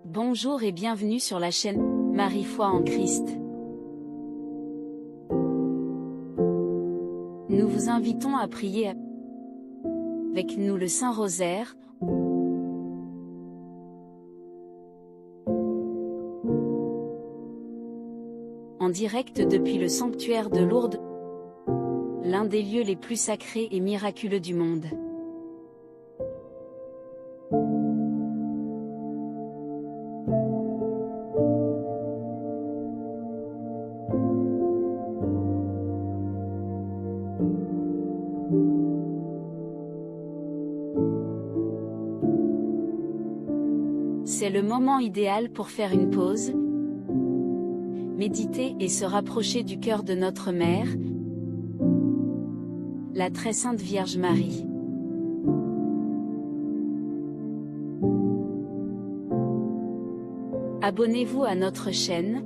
Bonjour et bienvenue sur la chaîne Marie Foi en Christ. Nous vous invitons à prier avec nous le Saint-Rosaire, en direct depuis le sanctuaire de Lourdes, l'un des lieux les plus sacrés et miraculeux du monde. C'est le moment idéal pour faire une pause, méditer et se rapprocher du cœur de notre Mère, la très sainte Vierge Marie. Abonnez-vous à notre chaîne,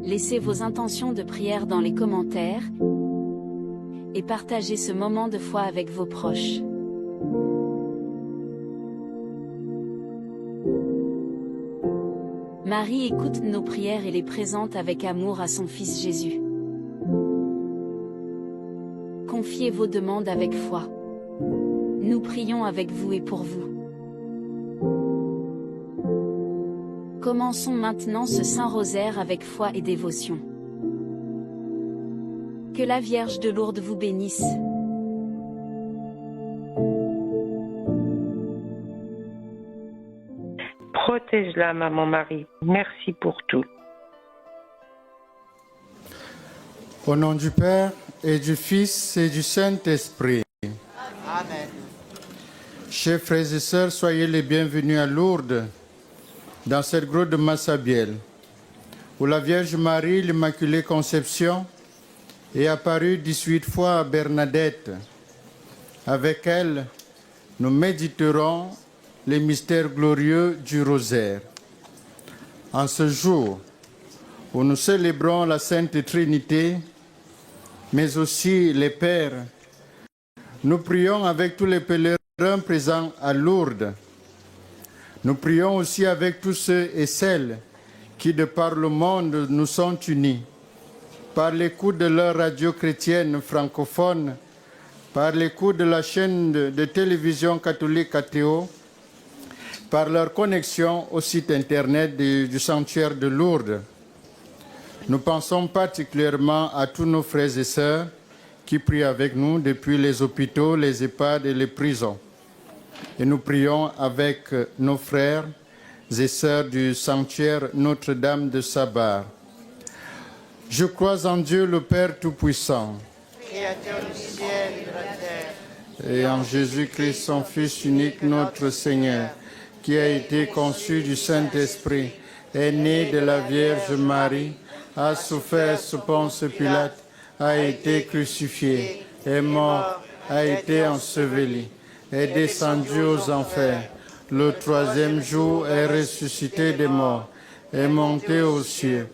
laissez vos intentions de prière dans les commentaires, et partagez ce moment de foi avec vos proches. Marie écoute nos prières et les présente avec amour à son Fils Jésus. Confiez vos demandes avec foi. Nous prions avec vous et pour vous. Commençons maintenant ce Saint-Rosaire avec foi et dévotion. Que la Vierge de Lourdes vous bénisse. Protège-la, Maman Marie. Merci pour tout. Au nom du Père, et du Fils, et du Saint-Esprit. Amen. Chers frères et sœurs, soyez les bienvenus à Lourdes, dans cette grotte de Massabielle, où la Vierge Marie, l'Immaculée Conception, est apparue 18 fois à Bernadette. Avec elle, nous méditerons les mystères glorieux du rosaire. En ce jour où nous célébrons la Sainte Trinité, mais aussi les Pères, nous prions avec tous les pèlerins présents à Lourdes. Nous prions aussi avec tous ceux et celles qui, de par le monde, nous sont unis, par l'écoute de leur radio chrétienne francophone, par l'écoute de la chaîne de télévision catholique Athéo, par leur connexion au site internet du sanctuaire de Lourdes. Nous pensons particulièrement à tous nos frères et sœurs qui prient avec nous depuis les hôpitaux, les EHPAD et les prisons. Et nous prions avec nos frères et sœurs du sanctuaire Notre-Dame de Sabar. Je crois en Dieu le Père Tout-Puissant, Créateur du ciel et de la terre, et en Jésus-Christ, son Fils unique, notre Seigneur, qui a été conçu du Saint-Esprit, est né de la Vierge Marie, a souffert sous Ponce Pilate, a été crucifié, est mort, a été enseveli, est descendu aux enfers. Le troisième jour est ressuscité des morts, est monté aux cieux,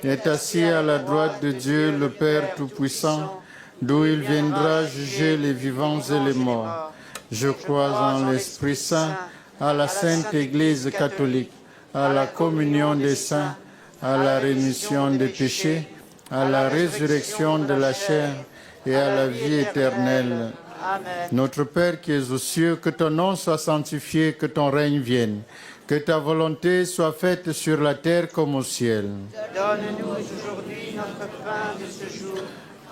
est assis à la droite de Dieu le Père Tout-Puissant, d'où il viendra juger les vivants et les morts. Je crois en l'Esprit Saint, à la Sainte Église catholique, à la communion des saints, à la rémission des péchés, à la résurrection de la chair et à la vie éternelle. Amen. Notre Père qui es aux cieux, que ton nom soit sanctifié, que ton règne vienne, que ta volonté soit faite sur la terre comme au ciel. Donne-nous aujourd'hui notre pain de ce jour.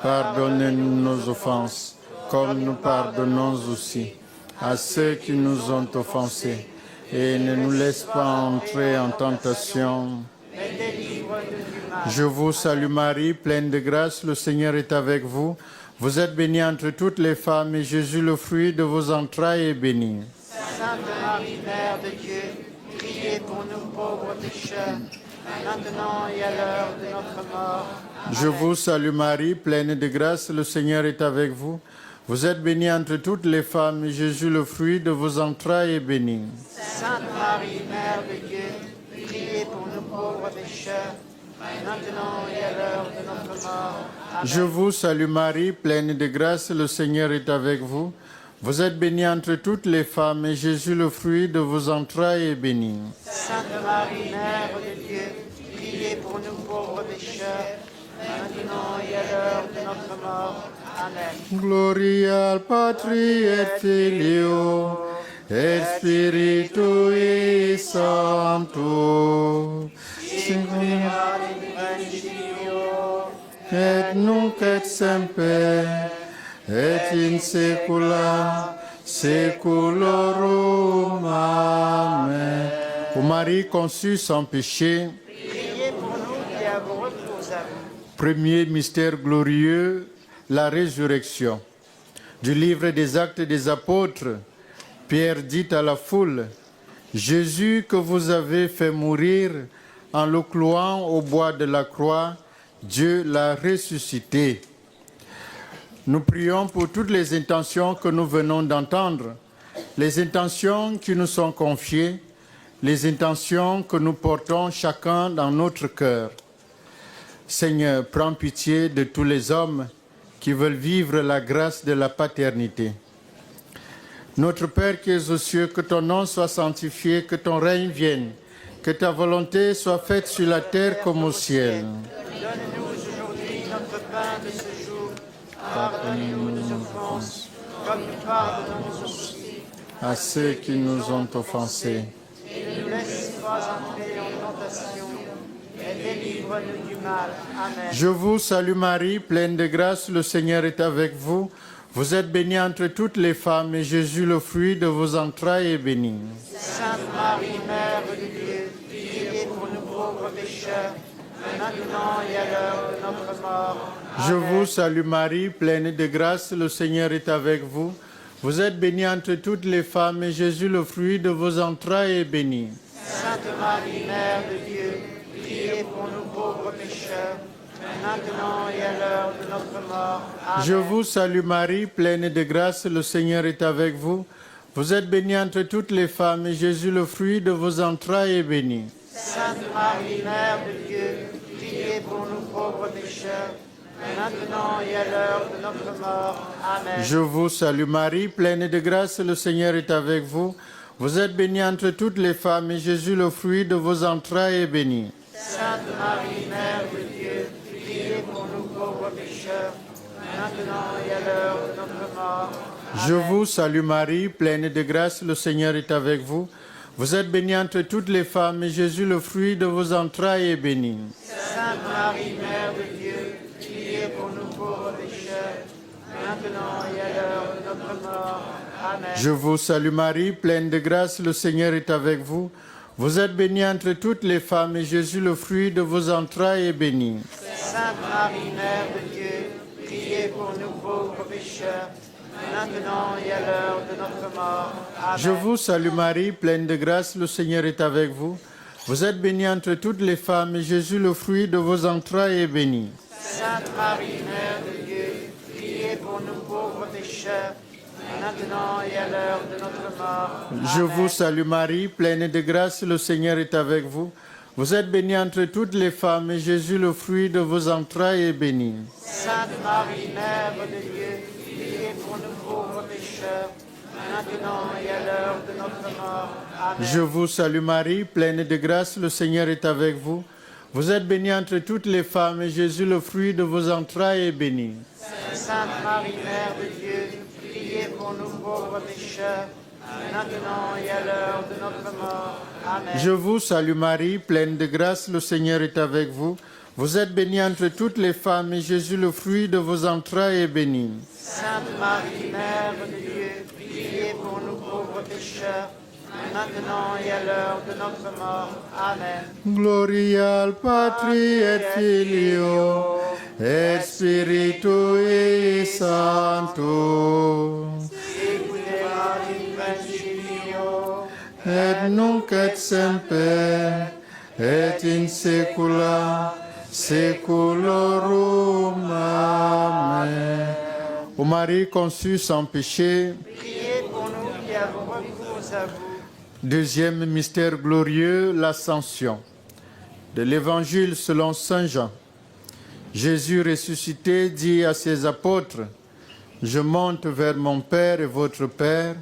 Pardonne-nous nos offenses, comme nous pardonnons aussi à ceux qui nous ont offensés. Et ne nous laisse pas entrer en tentation. Mais délivre-nous du mal. Je vous salue Marie, pleine de grâce, le Seigneur est avec vous. Vous êtes bénie entre toutes les femmes, et Jésus, le fruit de vos entrailles, est béni. Sainte Marie, Mère de Dieu, priez pour nous pauvres pécheurs, maintenant et à l'heure de notre mort. Je vous salue Marie, pleine de grâce, le Seigneur est avec vous. Vous êtes bénie entre toutes les femmes, et Jésus, le fruit de vos entrailles, est béni. Sainte Marie, Mère de Dieu, priez pour nous pauvres pécheurs, maintenant et à l'heure de notre mort. Amen. Je vous salue Marie, pleine de grâce, le Seigneur est avec vous. Vous êtes bénie entre toutes les femmes, et Jésus, le fruit de vos entrailles, est béni. Sainte Marie, Mère de Dieu, priez pour nous pauvres pécheurs, maintenant et à l'heure de notre mort. Amen. Gloria al Patri et Filio et Spiritui Sancto. Et nunc et semper et in saecula saeculorum. Amen. Ô Marie conçue sans péché, Priez pour nous et à vos recours à vous. premier mystère glorieux, la résurrection. Du livre des Actes des Apôtres, Pierre dit à la foule, « Jésus que vous avez fait mourir en le clouant au bois de la croix, Dieu l'a ressuscité. » Nous prions pour toutes les intentions que nous venons d'entendre, les intentions qui nous sont confiées, les intentions que nous portons chacun dans notre cœur. Seigneur, prends pitié de tous les hommes qui veulent vivre la grâce de la paternité. Notre Père qui es aux cieux, que ton nom soit sanctifié, que ton règne vienne, que ta volonté soit faite sur la terre comme au ciel. Donne-nous aujourd'hui notre pain de ce jour. Pardonnez-nous nos offenses, comme nous pardonnons aussi À ceux qui nous ont offensés. et ne nous laisse pas entrer en tentation, et délivre-nous du mal. Amen. Je vous salue Marie, pleine de grâce, le Seigneur est avec vous. Vous êtes bénie entre toutes les femmes, et Jésus, le fruit de vos entrailles, est béni. Sainte Marie, Mère de Dieu, priez pour nous pauvres pécheurs, maintenant et à l'heure de notre mort. Je vous salue Marie, pleine de grâce, le Seigneur est avec vous. Vous êtes bénie entre toutes les femmes, et Jésus, le fruit de vos entrailles, est béni. Sainte Marie, Mère de Dieu, priez pour nous pauvres pécheurs, maintenant et à l'heure de notre mort. Amen. Je vous salue Marie, pleine de grâce, le Seigneur est avec vous. Vous êtes bénie entre toutes les femmes, et Jésus, le fruit de vos entrailles, est béni. Sainte Marie, Mère de Dieu, priez pour nous pauvres pécheurs, maintenant et à l'heure de notre mort. Amen. Je vous salue Marie, pleine de grâce, le Seigneur est avec vous. Vous êtes bénie entre toutes les femmes, et Jésus, le fruit de vos entrailles, est béni. Sainte Marie, Mère de Dieu, priez pour nous pauvres pécheurs, maintenant et à l'heure de notre mort. Je vous salue Marie, pleine de grâce, le Seigneur est avec vous. Vous êtes bénie entre toutes les femmes, et Jésus, le fruit de vos entrailles, est béni. Sainte Marie, Mère de Dieu, priez pour nous pauvres pécheurs, maintenant et à l'heure de notre mort. Amen. Je vous salue Marie, pleine de grâce, le Seigneur est avec vous. Vous êtes bénie entre toutes les femmes, et Jésus, le fruit de vos entrailles, est béni. Sainte Marie, Mère de Dieu, priez pour nous pauvres pécheurs, maintenant et à l'heure de notre mort. Amen. Je vous salue Marie, pleine de grâce, le Seigneur est avec vous. Vous êtes bénie entre toutes les femmes, et Jésus, le fruit de vos entrailles, est béni. Sainte Marie, Mère de Dieu, priez pour nous pauvres pécheurs, maintenant et à l'heure de notre mort. Je Amen. vous salue Marie, pleine de grâce, le Seigneur est avec vous. Vous êtes bénie entre toutes les femmes, et Jésus, le fruit de vos entrailles, est béni. Sainte Marie, Mère de Dieu, priez pour nous pauvres pécheurs, maintenant et à l'heure de notre mort. Amen. Je vous salue Marie, pleine de grâce, le Seigneur est avec vous. Vous êtes bénie entre toutes les femmes, et Jésus, le fruit de vos entrailles, est béni. Sainte Marie, Mère de Dieu, priez pour nous pauvres pécheurs, maintenant et à l'heure de notre mort. Amen. Je vous salue Marie, pleine de grâce, le Seigneur est avec vous. Vous êtes bénie entre toutes les femmes, et Jésus, le fruit de vos entrailles, est béni. Sainte Marie, Mère de Dieu, priez pour nous pauvres pécheurs, maintenant et à l'heure de notre mort. Amen. Gloria al Patri et Filio et Spiritui Sancto. Sicut erat in principio, Et nunc et semper et in saecula saeculorum. Amen. Ô Marie conçue sans péché, priez pour nous qui avons recours à vous. deuxième mystère glorieux, l'Ascension. De l'Évangile selon saint Jean. Jésus ressuscité dit à ses apôtres, « Je monte vers mon Père et votre Père,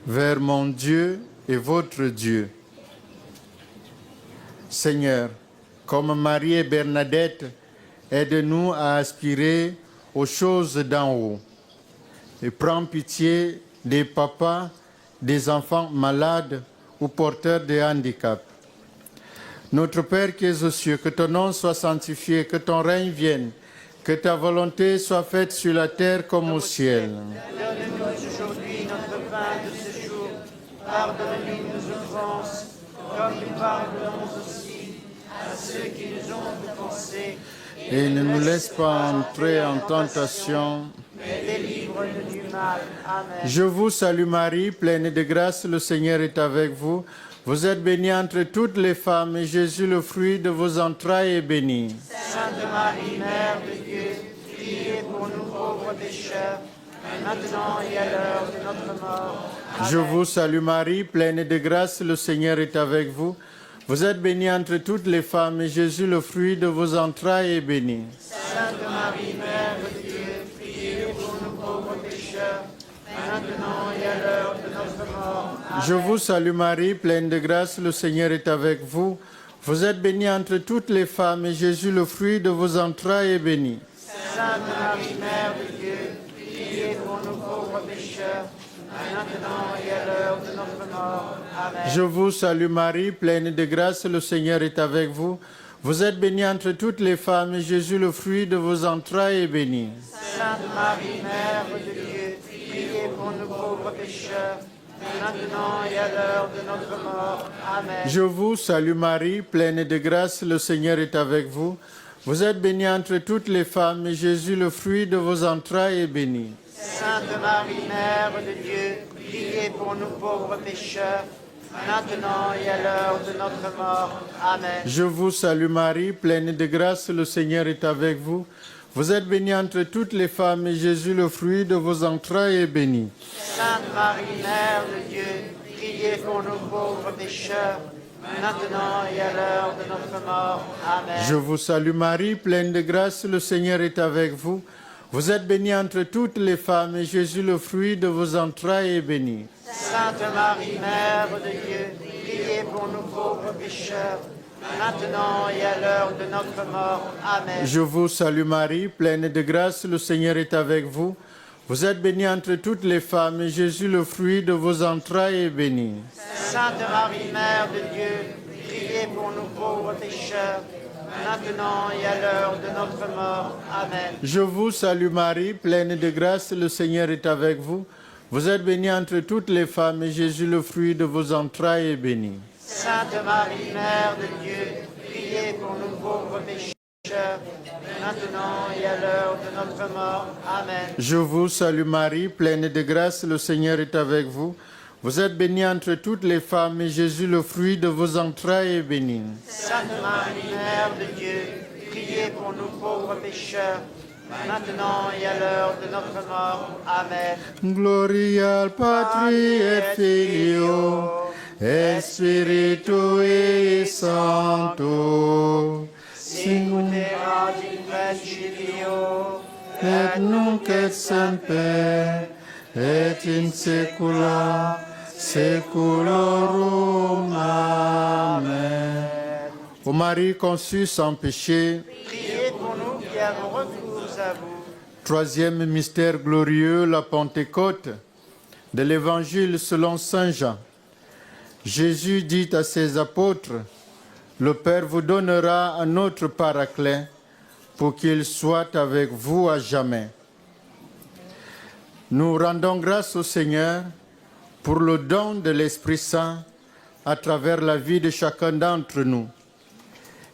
vers mon Dieu et votre Dieu. Seigneur, comme Marie et Bernadette, aide-nous à aspirer aux choses d'en haut. Et prends pitié des papas, des enfants malades ou porteurs de handicap. Notre Père qui es aux cieux, que ton nom soit sanctifié, que ton règne vienne, que ta volonté soit faite sur la terre comme au ciel. Donne-nous aujourd'hui notre pain de ce jour. Pardonne-nous nos offenses, comme nous pardonnons aussi à ceux qui nous ont offensés. Et ne nous laisse pas entrer en tentation, mais délivre-nous du mal. Amen. Je vous salue Marie, pleine de grâce, le Seigneur est avec vous. Vous êtes bénie entre toutes les femmes, et Jésus, le fruit de vos entrailles, est béni. Sainte Marie, Mère de Dieu, priez pour nous pauvres pécheurs, maintenant et à l'heure de notre mort. Amen. Je vous salue Marie, pleine de grâce, le Seigneur est avec vous. Vous êtes bénie entre toutes les femmes, et Jésus, le fruit de vos entrailles, est béni. Sainte Marie, Mère de Dieu, priez pour nous pauvres pécheurs, maintenant et à l'heure de notre mort. Amen. Je vous salue Marie, pleine de grâce, le Seigneur est avec vous. Vous êtes bénie entre toutes les femmes, et Jésus, le fruit de vos entrailles, est béni. Sainte Marie, Mère de Dieu, priez pour nous pauvres pécheurs, maintenant et à l'heure de notre mort. Amen. Je vous salue Marie, pleine de grâce, le Seigneur est avec vous. Vous êtes bénie entre toutes les femmes, et Jésus, le fruit de vos entrailles, est béni. Sainte Marie, Mère de Dieu, priez pour nous pauvres pécheurs, maintenant et à l'heure de notre mort. Amen. Je vous salue Marie, pleine de grâce, le Seigneur est avec vous. Vous êtes bénie entre toutes les femmes, et Jésus, le fruit de vos entrailles, est béni. Sainte Marie, Mère de Dieu, priez pour nous pauvres pécheurs, maintenant et à l'heure de notre mort. Amen. Je vous salue Marie, pleine de grâce, le Seigneur est avec vous. Vous êtes bénie entre toutes les femmes, et Jésus, le fruit de vos entrailles, est béni. Sainte Marie, Mère de Dieu, priez pour nous pauvres pécheurs, maintenant et à l'heure de notre mort. Amen. Je vous salue Marie, pleine de grâce, le Seigneur est avec vous. Vous êtes bénie entre toutes les femmes, et Jésus, le fruit de vos entrailles, est béni. Sainte Marie, Mère de Dieu, priez pour nous pauvres pécheurs, maintenant et à l'heure de notre mort. Amen. Je vous salue Marie, pleine de grâce, le Seigneur est avec vous. Vous êtes bénie entre toutes les femmes, et Jésus, le fruit de vos entrailles, est béni. Sainte Marie, Mère de Dieu, priez pour nous pauvres pécheurs, maintenant et à l'heure de notre mort. Amen. Je vous salue Marie, pleine de grâce, le Seigneur est avec vous. Vous êtes bénie entre toutes les femmes, et Jésus, le fruit de vos entrailles, est béni. Sainte Marie, Mère de Dieu, priez pour nous pauvres pécheurs, maintenant et à l'heure de notre mort. Amen. Je vous salue Marie, pleine de grâce, le Seigneur est avec vous. Vous êtes bénie entre toutes les femmes, et Jésus, le fruit de vos entrailles, est béni. Sainte Marie, Mère de Dieu, priez pour nous pauvres pécheurs, maintenant et à l'heure de notre mort. Amen. Gloria al Patri et Filio et Spiritui Sancto. Sicut erat in principio, Et nunc et semper, et in saecula saeculorum. Amen. Ô Marie conçue sans péché, priez pour nous qui avons recours à vous. troisième mystère glorieux, la Pentecôte, de l'Évangile selon saint Jean. Jésus dit à ses apôtres, « Le Père vous donnera un autre paraclet pour qu'il soit avec vous à jamais. » Nous rendons grâce au Seigneur pour le don de l'Esprit Saint à travers la vie de chacun d'entre nous.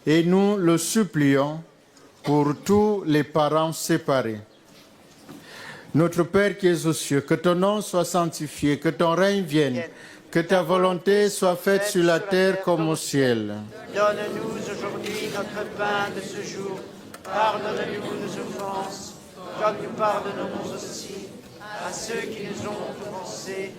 Et nous le supplions pour tous les parents séparés. Notre Père qui es aux cieux, que ton nom soit sanctifié, que ton règne vienne, que ta volonté soit faite sur la terre comme au ciel. Donne-nous aujourd'hui notre pain de ce jour. Pardonne-nous nos offenses, comme nous pardonnons aussi à ceux qui nous ont offensés.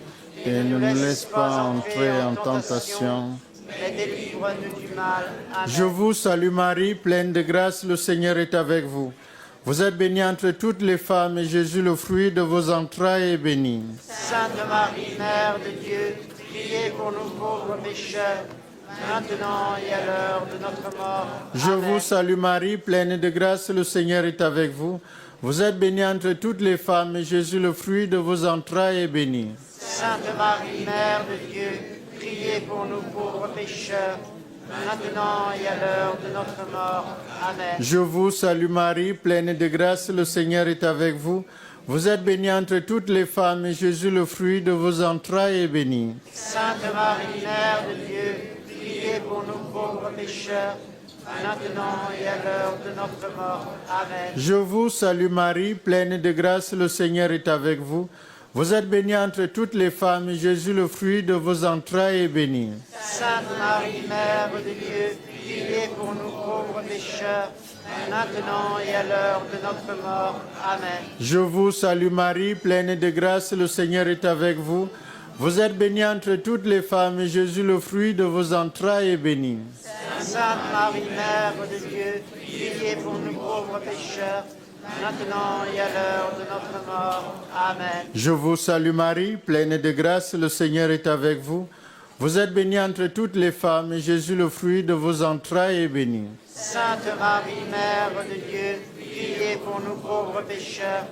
Et ne nous laisse pas entrer en tentation, mais délivre-nous du mal. Amen. Je vous salue Marie, pleine de grâce, le Seigneur est avec vous. Vous êtes bénie entre toutes les femmes, et Jésus, le fruit de vos entrailles, est béni. Sainte Marie, Mère de Dieu, priez pour nous pauvres pécheurs, maintenant et à l'heure de notre mort. Je Amen. vous salue Marie, pleine de grâce, le Seigneur est avec vous. Vous êtes bénie entre toutes les femmes, et Jésus, le fruit de vos entrailles, est béni. Sainte Marie, Mère de Dieu, priez pour nous pauvres pécheurs, maintenant et à l'heure de notre mort. Amen. Je vous salue Marie, pleine de grâce, le Seigneur est avec vous. Vous êtes bénie entre toutes les femmes, et Jésus, le fruit de vos entrailles, est béni. Sainte Marie, Mère de Dieu, priez pour nous pauvres pécheurs, maintenant et à l'heure de notre mort. Amen. Je vous salue Marie, pleine de grâce, le Seigneur est avec vous. Vous êtes bénie entre toutes les femmes, et Jésus, le fruit de vos entrailles, est béni. Sainte Marie, Mère de Dieu, priez pour nous pauvres pécheurs, maintenant et à l'heure de notre mort. Amen. Je vous salue Marie, pleine de grâce, le Seigneur est avec vous. Vous êtes bénie entre toutes les femmes, et Jésus, le fruit de vos entrailles, est béni. Sainte Marie, Mère de Dieu, priez pour nous pauvres pécheurs, maintenant et à l'heure de notre mort. Amen. Je vous salue Marie, pleine de grâce, le Seigneur est avec vous. Vous êtes bénie entre toutes les femmes, et Jésus, le fruit de vos entrailles, est béni. Sainte Marie, Mère de Dieu, priez pour nous pauvres pécheurs,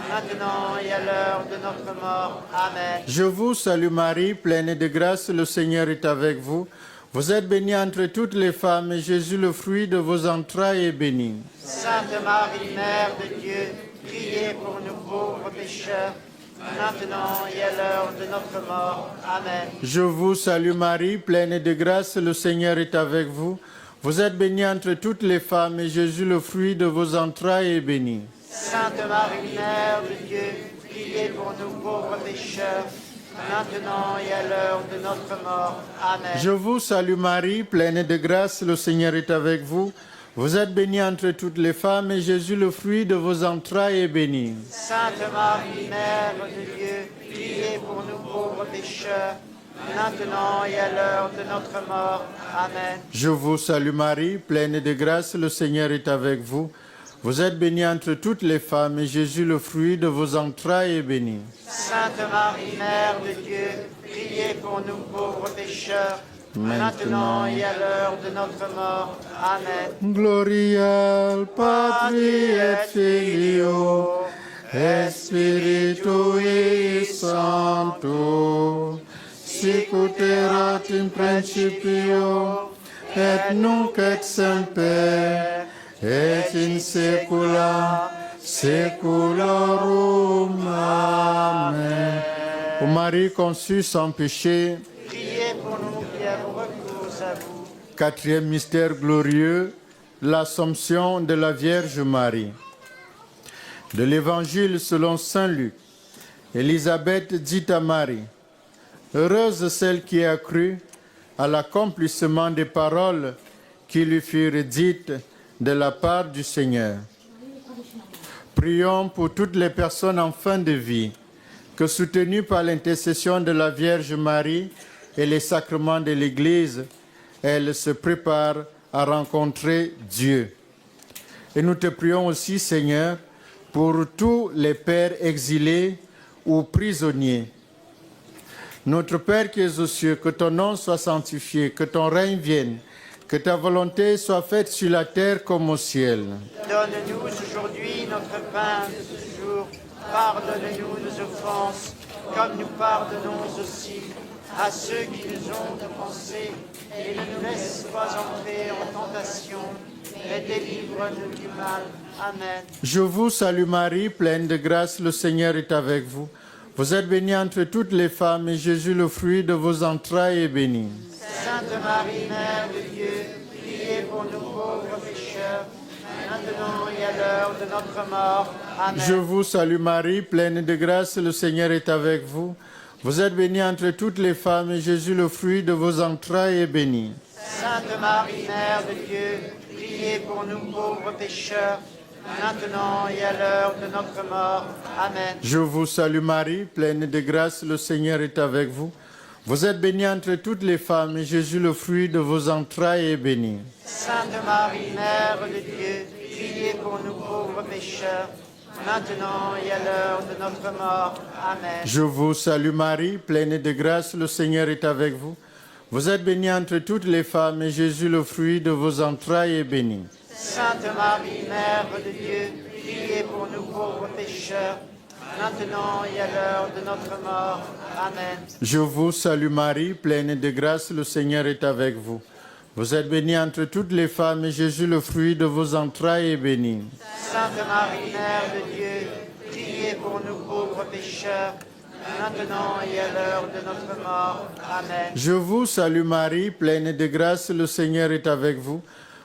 maintenant et à l'heure de notre mort. Amen. Je vous salue Marie, pleine de grâce, le Seigneur est avec vous. Vous êtes bénie entre toutes les femmes, et Jésus, le fruit de vos entrailles, est béni. Sainte Marie, Mère de Dieu, priez pour nous pauvres pécheurs, maintenant et à l'heure de notre mort. Amen. Je vous salue Marie, pleine de grâce, le Seigneur est avec vous. Vous êtes bénie entre toutes les femmes, et Jésus, le fruit de vos entrailles, est béni. Sainte Marie, Mère de Dieu, priez pour nous pauvres pécheurs, maintenant et à l'heure de notre mort. Amen. Je vous salue Marie, pleine de grâce, le Seigneur est avec vous. Vous êtes bénie entre toutes les femmes, et Jésus, le fruit de vos entrailles, est béni. Sainte Marie, Mère de Dieu, priez pour nous pauvres pécheurs, maintenant et à l'heure de notre mort. Amen. Je vous salue Marie, pleine de grâce, le Seigneur est avec vous. Vous êtes bénie entre toutes les femmes, et Jésus, le fruit de vos entrailles, est béni. Sainte Marie, Mère de Dieu, priez pour nous pauvres pécheurs, maintenant et à l'heure de notre mort. Amen. Gloria al Patri et Filio et Spiritui Sancto, sic ut erat in principio et nunc et semper et in saecula saeculorum. Amen. Ô Marie conçue sans péché, Priez pour nous qui avons recours à vous. quatrième mystère glorieux, l'Assomption de la Vierge Marie. De l'Évangile selon saint Luc, Élisabeth dit à Marie, « Heureuse celle qui a cru à l'accomplissement des paroles qui lui furent dites de la part du Seigneur. » Prions pour toutes les personnes en fin de vie, que soutenues par l'intercession de la Vierge Marie et les sacrements de l'Église, elles se préparent à rencontrer Dieu. Et nous te prions aussi, Seigneur, pour tous les pères exilés ou prisonniers. Notre Père qui es aux cieux, que ton nom soit sanctifié, que ton règne vienne, que ta volonté soit faite sur la terre comme au ciel. Donne-nous aujourd'hui notre pain de ce jour. Pardonne-nous nos offenses, comme nous pardonnons aussi à ceux qui nous ont offensés. Et ne nous laisse pas entrer en tentation, mais délivre-nous du mal. Amen. Je vous salue Marie, pleine de grâce, le Seigneur est avec vous. Vous êtes bénie entre toutes les femmes, et Jésus, le fruit de vos entrailles, est béni. Sainte Marie, Mère de Dieu, priez pour nous pauvres pécheurs, maintenant et à l'heure de notre mort. Amen. Je vous salue Marie, pleine de grâce, le Seigneur est avec vous. Vous êtes bénie entre toutes les femmes, et Jésus, le fruit de vos entrailles, est béni. Sainte Marie, Mère de Dieu, priez pour nous pauvres pécheurs, maintenant et à l'heure de notre mort. Amen. Je vous salue Marie, pleine de grâce, le Seigneur est avec vous. Vous êtes bénie entre toutes les femmes, et Jésus, le fruit de vos entrailles, est béni. Sainte Marie, Mère de Dieu, priez pour nous pauvres pécheurs, maintenant et à l'heure de notre mort. Amen. Je vous salue Marie, pleine de grâce, le Seigneur est avec vous. Vous êtes bénie entre toutes les femmes, et Jésus, le fruit de vos entrailles, est béni. Sainte Marie, Mère de Dieu, priez pour nous pauvres pécheurs, maintenant et à l'heure de notre mort. Amen. Je vous salue Marie, pleine de grâce, le Seigneur est avec vous. Vous êtes bénie entre toutes les femmes, et Jésus, le fruit de vos entrailles, est béni. Sainte Marie, Mère de Dieu, priez pour nous pauvres pécheurs, maintenant et à l'heure de notre mort. Amen. Je vous salue Marie, pleine de grâce, le Seigneur est avec vous.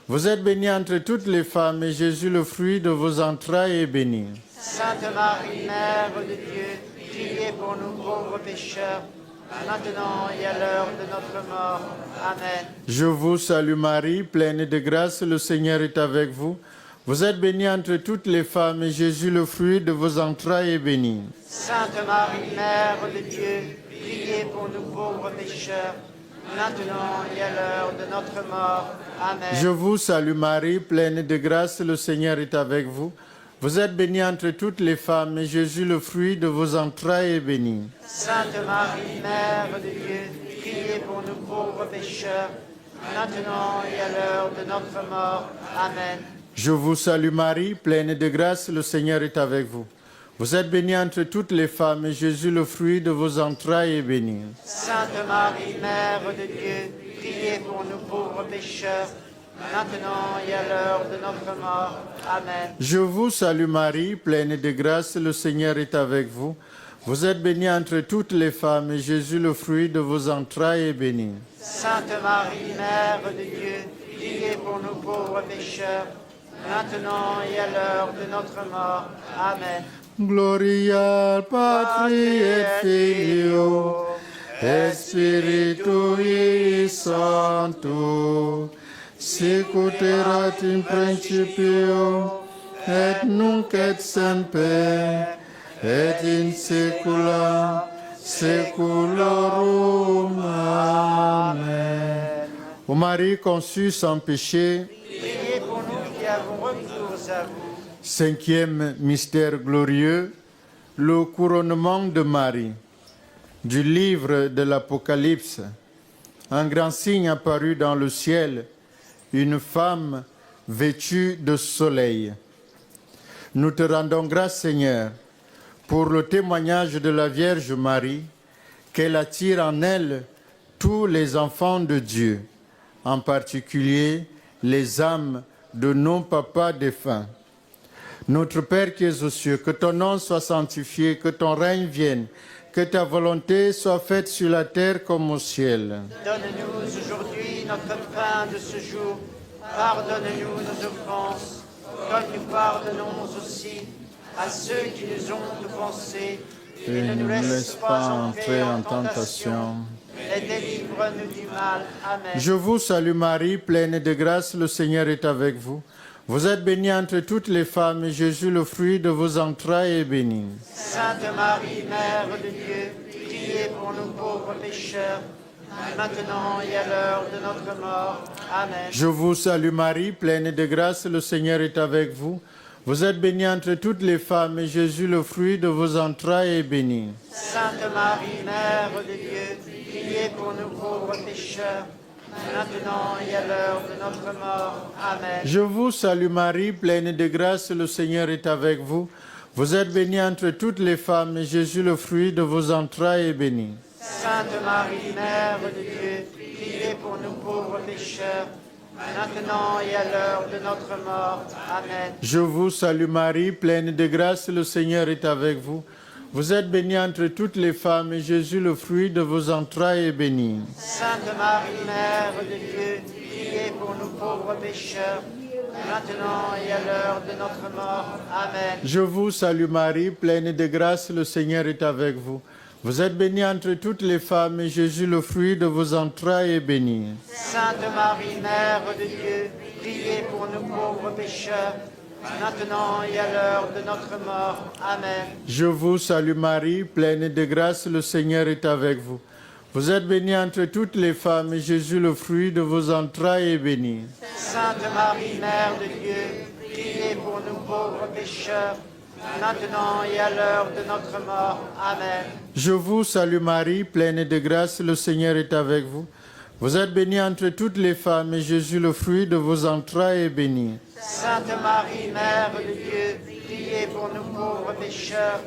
Vous êtes bénie entre toutes les femmes, et Jésus, le fruit de vos entrailles, est béni. Sainte Marie, Mère de Dieu, priez pour nous pauvres pécheurs, maintenant et à l'heure de notre mort. Amen. Je vous salue Marie, pleine de grâce, le Seigneur est avec vous. Vous êtes bénie entre toutes les femmes, et Jésus, le fruit de vos entrailles, est béni. Sainte Marie, Mère de Dieu, priez pour nous pauvres pécheurs, maintenant et à l'heure de notre mort. Amen. Je vous salue Marie, pleine de grâce, le Seigneur est avec vous. Vous êtes bénie entre toutes les femmes, et Jésus, le fruit de vos entrailles, est béni. Sainte Marie, Mère de Dieu, priez pour nous pauvres pécheurs, maintenant et à l'heure de notre mort. Amen. Je vous salue Marie, pleine de grâce, le Seigneur est avec vous. Vous êtes bénie entre toutes les femmes, et Jésus, le fruit de vos entrailles, est béni. Sainte Marie, Mère de Dieu, priez pour nous pauvres pécheurs, maintenant et à l'heure de notre mort. Amen. Je vous salue Marie, pleine de grâce, le Seigneur est avec vous. Vous êtes bénie entre toutes les femmes, et Jésus, le fruit de vos entrailles, est béni. Sainte Marie, Mère de Dieu, priez pour nous pauvres pécheurs, maintenant et à l'heure de notre mort. Amen. Gloria Patri et Filio, et Spiritui Sancto, sicut erat in principio, et nunc et semper, et in saecula saeculorum. Amen. Ô Marie conçue sans péché, Priez pour nous qui avons recours à vous. cinquième mystère glorieux, le couronnement de Marie. Du livre de l'Apocalypse, un grand signe apparut dans le ciel, une femme vêtue de soleil. Nous te rendons grâce, Seigneur, pour le témoignage de la Vierge Marie, qu'elle attire en elle tous les enfants de Dieu, en particulier les âmes de nos papas défunts. Notre Père qui es aux cieux, que ton nom soit sanctifié, que ton règne vienne, que ta volonté soit faite sur la terre comme au ciel. Donne-nous aujourd'hui notre pain de ce jour. Pardonne-nous nos offenses, comme nous pardonnons aussi à ceux qui nous ont offensés. Et ne nous laisse pas entrer en tentation. Et délivre-nous du mal. Amen. Je vous salue Marie, pleine de grâce, le Seigneur est avec vous. Vous êtes bénie entre toutes les femmes, et Jésus, le fruit de vos entrailles, est béni. Sainte Marie, Mère de Dieu, priez pour nous pauvres pécheurs, maintenant et à l'heure de notre mort. Amen. Je vous salue Marie, pleine de grâce, le Seigneur est avec vous. Vous êtes bénie entre toutes les femmes, et Jésus, le fruit de vos entrailles, est béni. Sainte Marie, Mère de Dieu, priez pour nous pauvres pécheurs, maintenant et à l'heure de notre mort. Amen. Je vous salue Marie, pleine de grâce, le Seigneur est avec vous. Vous êtes bénie entre toutes les femmes, et Jésus, le fruit de vos entrailles, est béni. Sainte Marie, Mère de Dieu, priez pour nous pauvres pécheurs, maintenant et à l'heure de notre mort. Amen. Je vous salue Marie, pleine de grâce, le Seigneur est avec vous. Vous êtes bénie entre toutes les femmes, et Jésus, le fruit de vos entrailles, est béni. Sainte Marie, Mère de Dieu, priez pour nous pauvres pécheurs, maintenant et à l'heure de notre mort. Amen. Je vous salue Marie, pleine de grâce, le Seigneur est avec vous. Vous êtes bénie entre toutes les femmes, et Jésus, le fruit de vos entrailles, est béni. Sainte Marie, Mère de Dieu, priez pour nous pauvres pécheurs, maintenant et à l'heure de notre mort. Amen. Je vous salue Marie, pleine de grâce, le Seigneur est avec vous. Vous êtes bénie entre toutes les femmes, et Jésus, le fruit de vos entrailles, est béni. Sainte Marie, Mère de Dieu, priez pour nous pauvres pécheurs, maintenant et à l'heure de notre mort. Amen. Je vous salue Marie, pleine de grâce, le Seigneur est avec vous. Vous êtes bénie entre toutes les femmes, et Jésus, le fruit de vos entrailles, est béni. Sainte Marie, Mère de Dieu, priez pour nous pauvres pécheurs,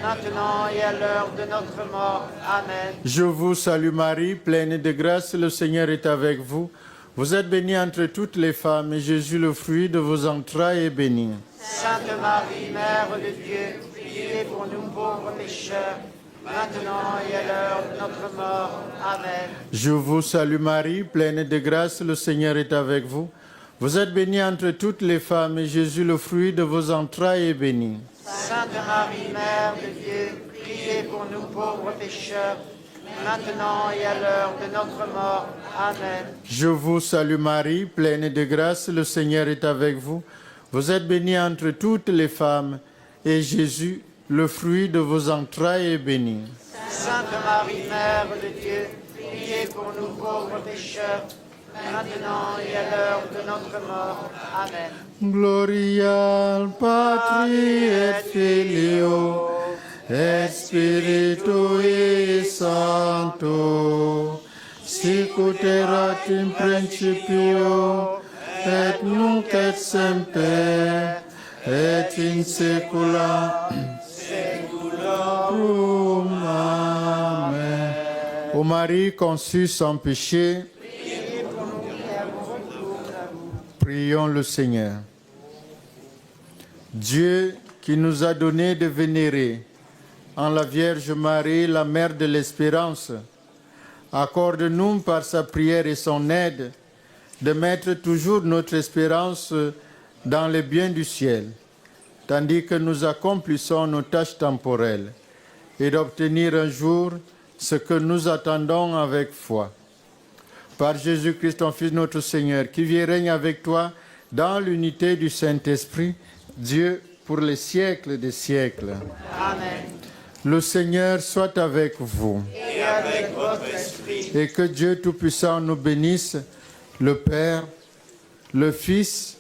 maintenant et à l'heure de notre mort. Amen. Je vous salue Marie, pleine de grâce, le Seigneur est avec vous. Vous êtes bénie entre toutes les femmes, et Jésus, le fruit de vos entrailles, est béni. Sainte Marie, Mère de Dieu, priez pour nous pauvres pécheurs, maintenant et à l'heure de notre mort. Amen. Je vous salue Marie, pleine de grâce, le Seigneur est avec vous. Vous êtes bénie entre toutes les femmes, et Jésus, le fruit de vos entrailles, est béni. Sainte Marie, Mère de Dieu, priez pour nous pauvres pécheurs, maintenant et à l'heure de notre mort. Amen. Je vous salue Marie, pleine de grâce, le Seigneur est avec vous. Vous êtes bénie entre toutes les femmes, et Jésus, le fruit de vos entrailles, est béni. Sainte Marie, Mère de Dieu, priez pour nous pauvres pécheurs, maintenant et à l'heure de notre mort. Amen. Gloria al Patri et Filio et Spiritui Sancto, sic ut erat in principio et nunc et semper et in saecula saeculorum. Amen. Ô Marie conçue sans péché, prions le Seigneur. Dieu qui nous a donné de vénérer en la Vierge Marie, la Mère de l'Espérance, accorde-nous par sa prière et son aide de mettre toujours notre espérance dans les biens du ciel, tandis que nous accomplissons nos tâches temporelles, et d'obtenir un jour ce que nous attendons avec foi. Par Jésus-Christ, ton Fils, notre Seigneur, qui vit et règne avec toi dans l'unité du Saint-Esprit, Dieu, pour les siècles des siècles. Amen. Le Seigneur soit avec vous. Et avec votre esprit. Et que Dieu Tout-Puissant nous bénisse, le Père, le Fils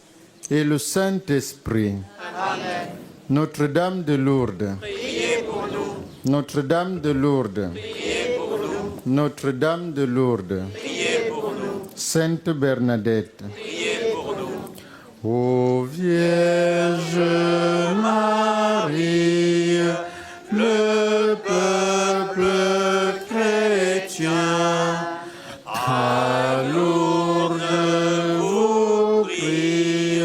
et le Saint-Esprit. Amen. Notre-Dame de Lourdes. Priez pour nous. Notre-Dame de Lourdes. Priez pour nous. Notre-Dame de Lourdes. Priez pour nous. Sainte Bernadette. Priez pour nous. Ô Vierge Marie, le peuple chrétien, à Lourdes vous prie,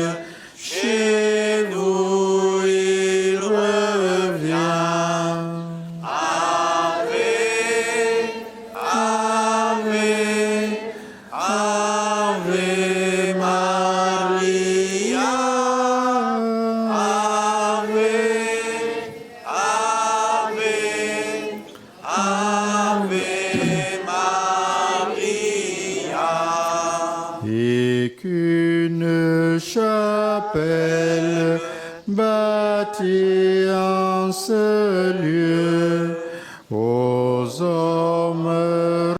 chez vous il revient. Ave, Ave, Ave Maria. Ave, Ave, Ave Maria. Et qu'une chapelle bâtie en ce lieu aux hommes